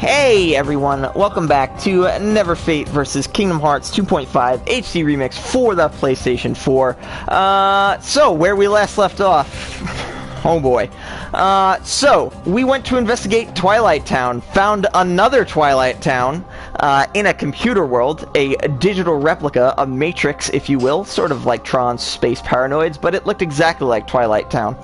Hey everyone, welcome back to Neverfate versus Kingdom Hearts 2.5 HD Remix for the PlayStation 4. So, where we last left off... Oh boy. So, we went to investigate Twilight Town, found another Twilight Town, in a computer world, a digital replica, of Matrix, if you will, sort of like Tron's Space Paranoids, but it looked exactly like Twilight Town.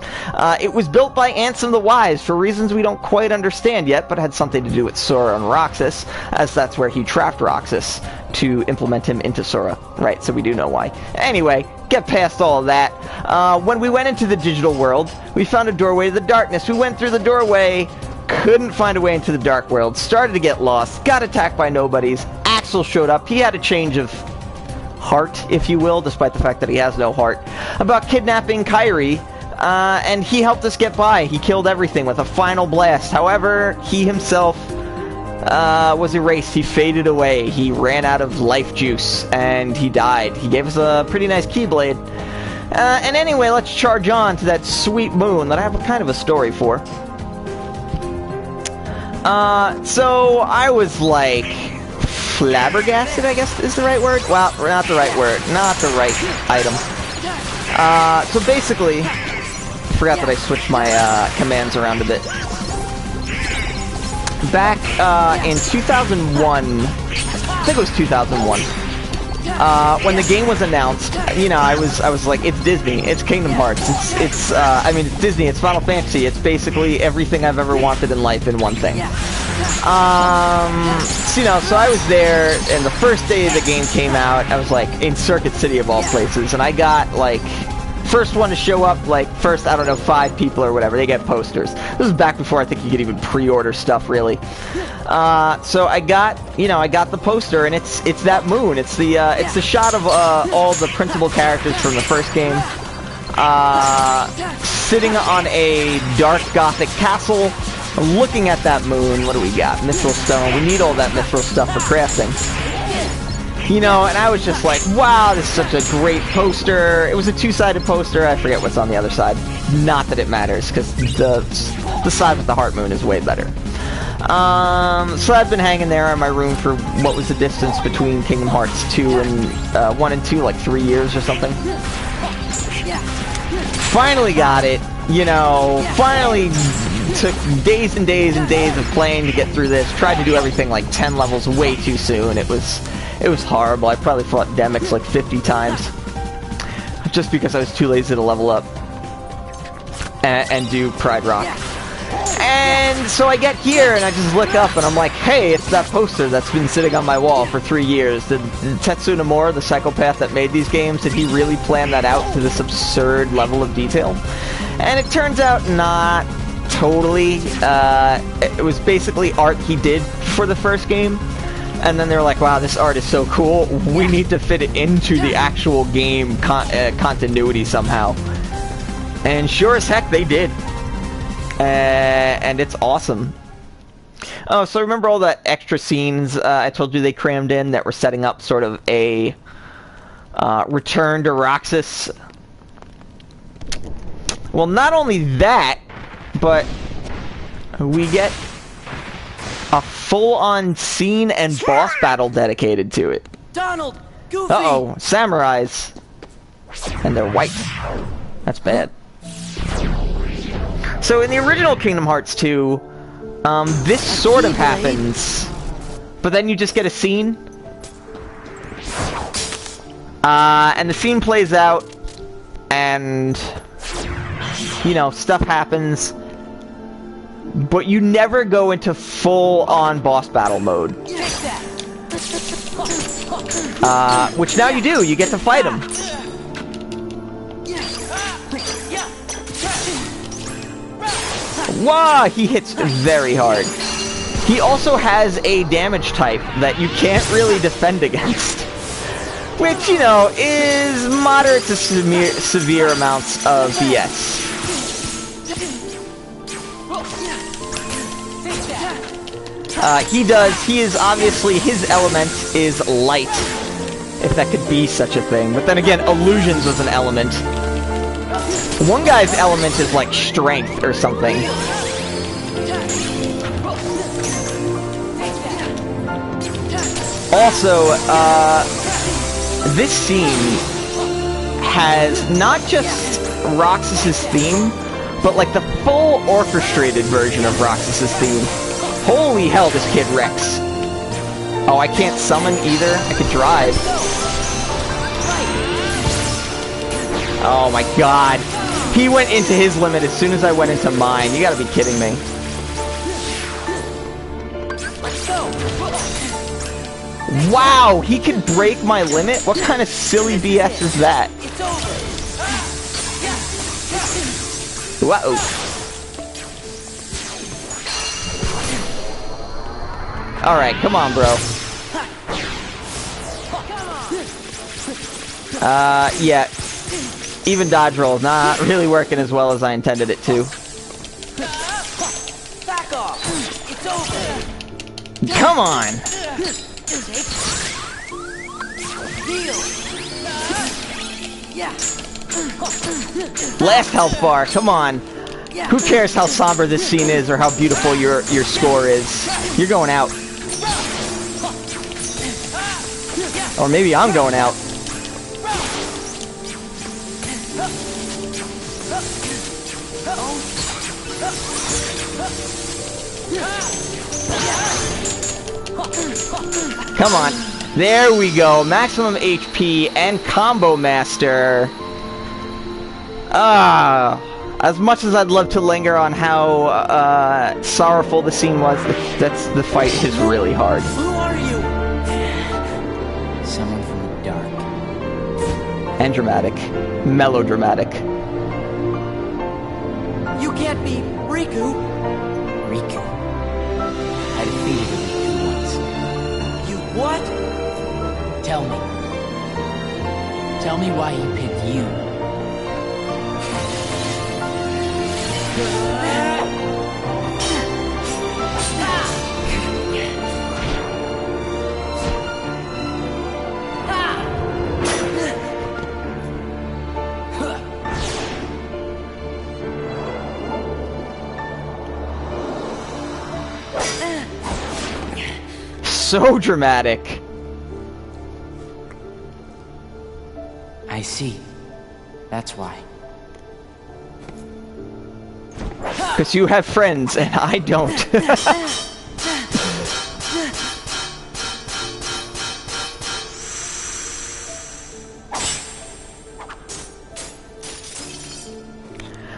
It was built by Ansem the Wise for reasons we don't quite understand yet, but had something to do with Sora and Roxas, as that's where he trapped Roxas to implement him into Sora. Right, so we do know why. Anyway, get past all of that. When we went into the digital world, we found a doorway to the darkness. We went through the doorway, couldn't find a way into the dark world, started to get lost, got attacked by nobodies. Axel showed up. He had a change of heart, if you will, despite the fact that he has no heart, about kidnapping Kairi, and he helped us get by. He killed everything with a final blast. However, he himself was erased. He faded away. He ran out of life juice, and he died. He gave us a pretty nice Keyblade. And anyway, let's charge on to that sweet moon that I have a kind of a story for. So I was like flabbergasted, I guess is the right word? Well, not the right word. Not the right item. So basically, I forgot that I switched my commands around a bit. Back in 2001, I think it was 2001, when the game was announced, you know, I was like, it's Disney, it's Kingdom Hearts, it's I mean, it's Disney, it's Final Fantasy, it's basically everything I've ever wanted in life in one thing. So, you know, so I was there, and the first day the game came out, I was like, in Circuit City of all places, and I got, like, first one to show up, like, first, I don't know, 5 people or whatever, they get posters. This was back before I think you could even pre-order stuff, really. So I got, you know, I got the poster, and it's that moon. It's the shot of all the principal characters from the first game, sitting on a dark gothic castle, looking at that moon. What do we got? Mithril stone. We need all that mithril stuff for crafting. You know, and I was just like, wow, this is such a great poster. It was a 2-sided poster. I forget what's on the other side. Not that it matters, because the side with the heart moon is way better. So I've been hanging there in my room for what was the distance between Kingdom Hearts 2 and 1 and 2, like 3 years or something. Finally got it. You know, finally took days and days and days of playing to get through this. Tried to do everything like 10 levels way too soon. It was horrible. I probably fought Demix like 50 times. Just because I was too lazy to level up. And do Pride Rock. And so I get here and I just look up and I'm like, hey, it's that poster that's been sitting on my wall for 3 years. Did Tetsuya Nomura, the psychopath that made these games, did he really plan that out to this absurd level of detail? And it turns out not totally. It was basically art he did for the first game. And then they're like, wow, this art is so cool, we need to fit it into the actual game continuity somehow. And sure as heck, they did. And it's awesome. Oh, so remember all the extra scenes I told you they crammed in that were setting up sort of a return to Roxas? Well, not only that, but we get a full-on scene and boss battle dedicated to it. Donald, Goofy. Uh-oh, samurais. And they're white. That's bad. So in the original Kingdom Hearts 2, this sort of happens, but then you just get a scene. And the scene plays out, and, you know, stuff happens. But you never go into full-on boss battle mode. Which now you do. You get to fight him. Wow, he hits very hard. He also has a damage type that you can't really defend against. Which, you know, is moderate to severe amounts of BS. He is obviously, his element is light, if that could be such a thing. But then again, illusions was an element. One guy's element is like strength or something. Also, this scene has not just Roxas' theme, but like the full orchestrated version of Roxas' theme. Holy hell, this kid wrecks. Oh, I can't summon either. I could drive. Oh my god. He went into his limit as soon as I went into mine. You gotta be kidding me. Wow, he can break my limit? What kind of silly BS is that? Whoa. Alright, come on, bro. Yeah. Even dodge rolls not really working as well as I intended it to. Back off. It's over. Come on. Last health bar, come on. Who cares how somber this scene is or how beautiful your score is? You're going out. Or maybe I'm going out. Come on. There we go. Maximum HP and Combo Master. As much as I'd love to linger on how sorrowful the scene was, the fight is really hard. Who are you? Someone from the dark. And dramatic. Melodramatic. You can't be Riku. Riku. I defeated a Riku once. You what? Tell me. Tell me why he picked you. So dramatic. I see. That's why. Because you have friends and I don't.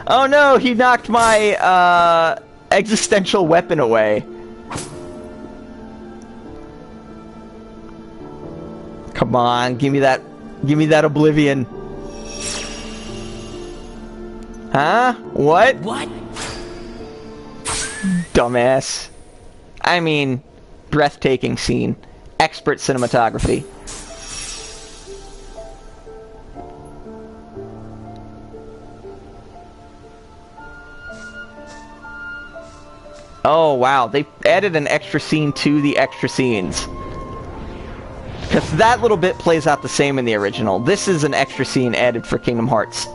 Oh no, he knocked my existential weapon away. Come on, give me that oblivion. Huh? What? What? Dumbass. I mean, breathtaking scene. Expert cinematography. Oh wow, they added an extra scene to the extra scenes. Because that little bit plays out the same in the original. This is an extra scene added for Kingdom Hearts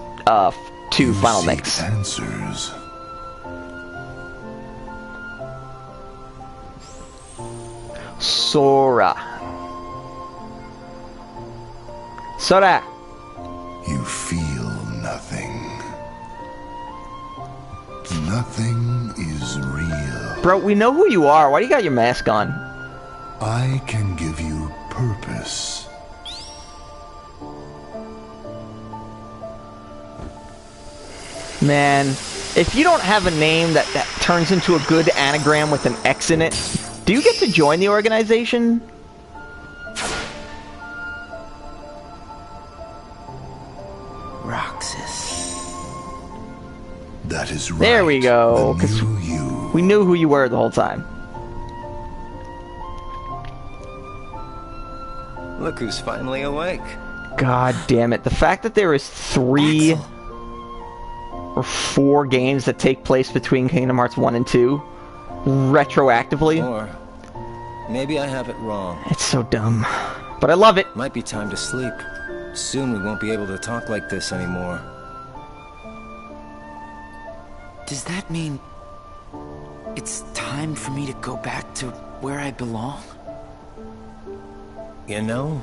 2 Final Mix. Answers. Sora. Sora. You feel nothing. Nothing is real. Bro, we know who you are. Why do you got your mask on? I can give you purpose. Man, if you don't have a name that turns into a good anagram with an X in it, do you get to join the organization? Roxas. That is right. There we go. The 'Cause new you. we knew who you were the whole time. Look who's finally awake. God damn it. The fact that there is 3 Axel. or 4 games that take place between Kingdom Hearts 1 and 2 retroactively. Or maybe I have it wrong. It's so dumb. But I love it. Might be time to sleep. Soon we won't be able to talk like this anymore. Does that mean it's time for me to go back to where I belong? You know,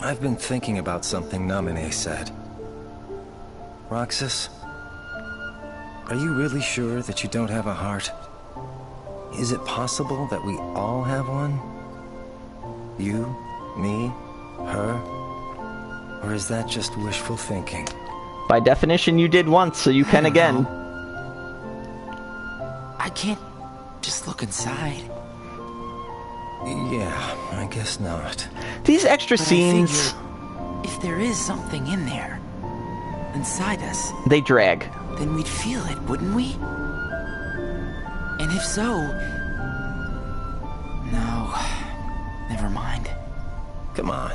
I've been thinking about something Namine said. Roxas, are you really sure that you don't have a heart? Is it possible that we all have one? You, me, her? Or is that just wishful thinking? By definition, you did once, so you can again. I can't just look inside. Yeah, I guess not. These extra But I scenes, figure if there is something in there, inside us, they drag. then we'd feel it, wouldn't we? And if so... No, never mind. Come on,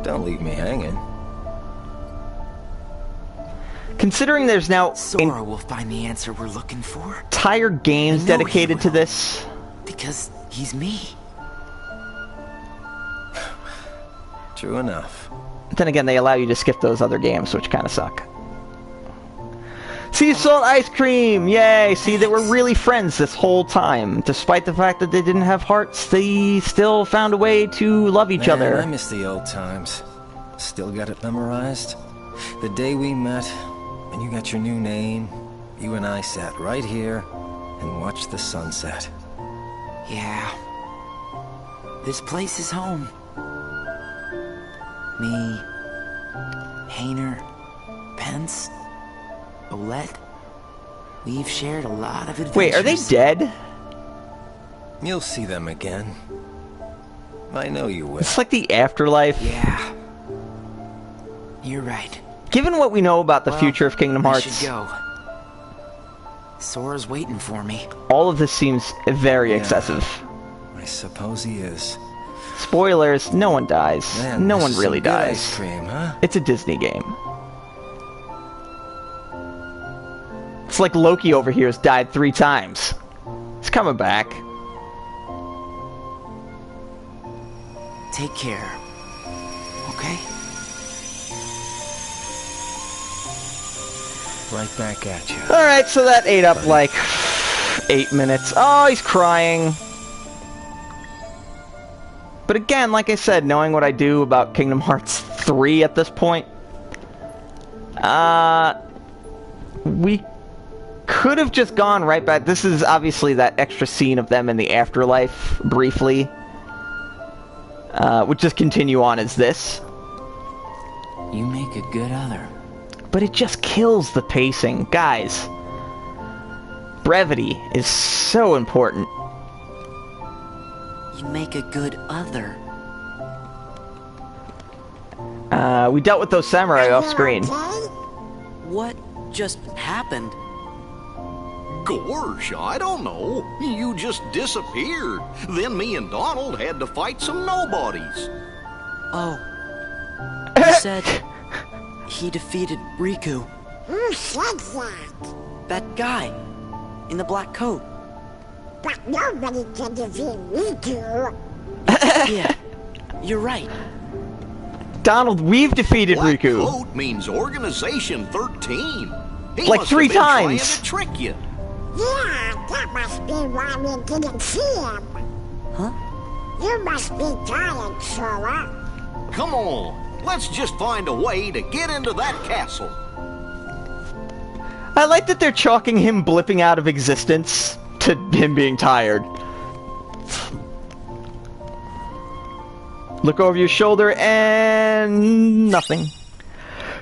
don't leave me hanging. Considering there's now Sora will find the answer we're looking for. entire games I know he dedicated to will. this. Because he's me. True enough. Then again, they allow you to skip those other games, which kind of suck. Sea salt ice cream! Yay! See, they were really friends this whole time. Despite the fact that they didn't have hearts, they still found a way to love each Man, other. I miss the old times. Still got it memorized. The day we met, and you got your new name, you and I sat right here and watched the sunset. Yeah. This place is home. Me, Hayner, Pence, Olette. We've shared a lot of adventures. Wait, are they dead? You'll see them again. I know you will. It's like the afterlife. Yeah. You're right. Given what we know about the Well, future of Kingdom I Hearts, should go. Sora's waiting for me. all of this seems very Yeah. excessive. I suppose he is. Spoilers, no one dies. Man, No this one is really some good dies. Ice cream, huh? It's a Disney game. It's like Loki over here has died 3 times. He's coming back. Take care. Okay? Right back at you. Alright, so that ate up like 8 minutes. Oh, he's crying. But again, like I said, knowing what I do about Kingdom Hearts 3 at this point, we could have just gone right back. This is obviously that extra scene of them in the afterlife, briefly. Would just continue on as this. You make a good other. But it just kills the pacing. Guys, brevity is so important. You make a good other. We dealt with those samurai off screen. What just happened? Gosh, I don't know. You just disappeared. Then me and Donald had to fight some nobodies. Oh. You said he defeated Riku. Who said that? That guy in the black coat. But nobody can defeat Riku. Yeah, you're right. Donald, we've defeated Black Riku. coat means Organization 13. He Like must 3 have been trying times. to trick you. Yeah, that must be why we didn't see him. Huh? You must be tired, Sora. Come on, let's just find a way to get into that castle. I like that they're chalking him blipping out of existence to him being tired. Look over your shoulder and nothing.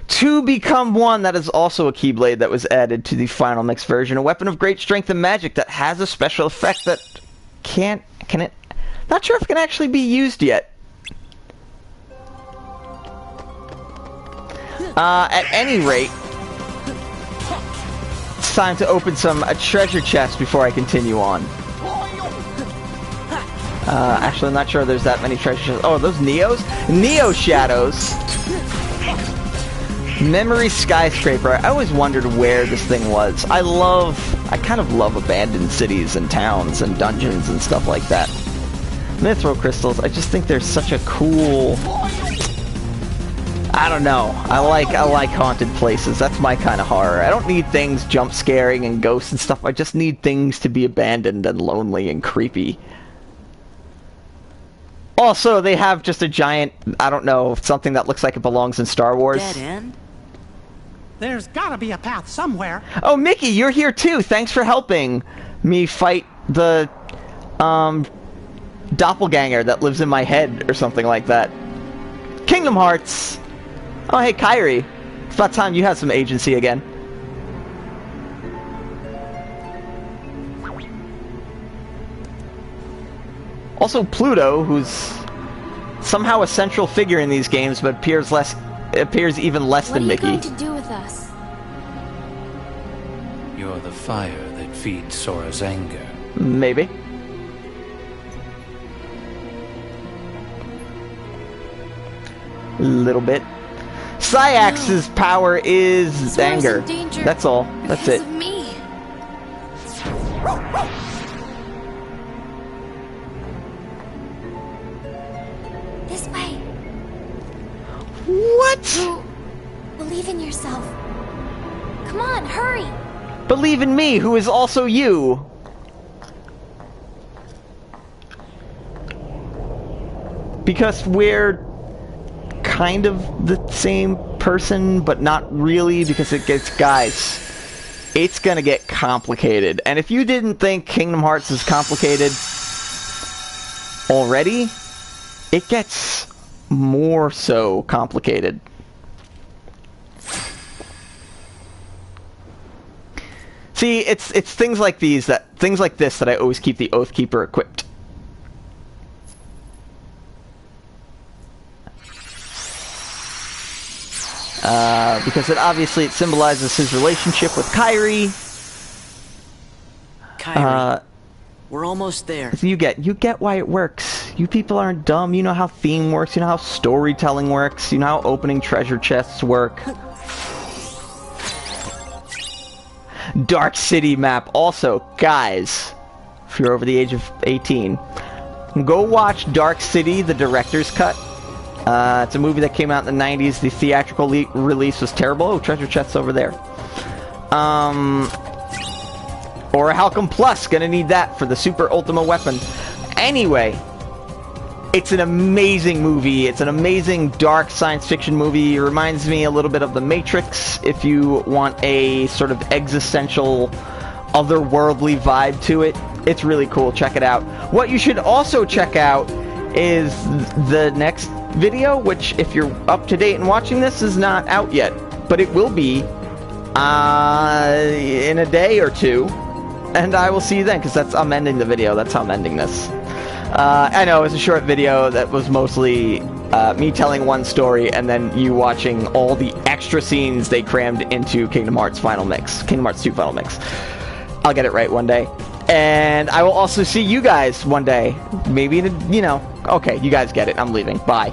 To become one, that is also a Keyblade that was added to the final mix version. A weapon of great strength and magic that has a special effect that can it? Not sure if it can actually be used yet. At any rate, it's time to open some treasure chests before I continue on. Actually, I'm not sure there's that many treasure chests. Oh, those Neos? Neo Shadows! Memory Skyscraper. I always wondered where this thing was. I kind of love abandoned cities and towns and dungeons and stuff like that. Mithril crystals, I just think they're such a cool... I don't know. I like haunted places. That's my kind of horror. I don't need things jump scaring and ghosts and stuff. I just need things to be abandoned and lonely and creepy. Also, they have just a giant, I don't know, something that looks like it belongs in Star Wars. Dead end? There's gotta be a path somewhere. Oh, Mickey, you're here too. Thanks for helping me fight the, doppelganger that lives in my head or something like that. Kingdom Hearts! Oh, hey, Kyrie. It's about time you had some agency again. Also, Pluto, who's somehow a central figure in these games, but appears even less than Mickey. What are you going to do with us? You're the fire that feeds Sora's anger. Maybe. Little bit. Syax's power is Sora's anger. in danger That's all. That's because it. of me. This way. What? You believe in yourself. Come on, hurry. Believe in me, who is also you. Because we're kind of the same person, but not really, because it gets, guys, it's gonna get complicated. And if you didn't think Kingdom Hearts is complicated already, it gets more so complicated. See, it's things like this that I always keep the Oathkeeper equipped. Because it symbolizes his relationship with Kyrie. Kyrie, we're almost there. You get why it works. You people aren't dumb. You know how theme works. You know how storytelling works. You know how opening treasure chests work. Dark City map. Also, guys, if you're over the age of 18, go watch Dark City, the director's cut. It's a movie that came out in the 90s. The theatrical release was terrible. Oh, treasure chests over there. Or a Halcom Plus. Gonna need that for the Super Ultima weapon. Anyway, it's an amazing movie. It's an amazing dark science fiction movie. It reminds me a little bit of The Matrix, if you want a sort of existential, otherworldly vibe to it. It's really cool. Check it out. What you should also check out is the next video, which, if you're up to date and watching this, is not out yet, but it will be in a day or two, and I will see you then, because I'm ending the video. That's how I'm ending this. I know, it's a short video that was mostly me telling one story and then you watching all the extra scenes they crammed into Kingdom Hearts Final Mix. Kingdom Hearts 2 Final Mix. I'll get it right one day. And I will also see you guys one day. Maybe, okay, you guys get it. I'm leaving. Bye.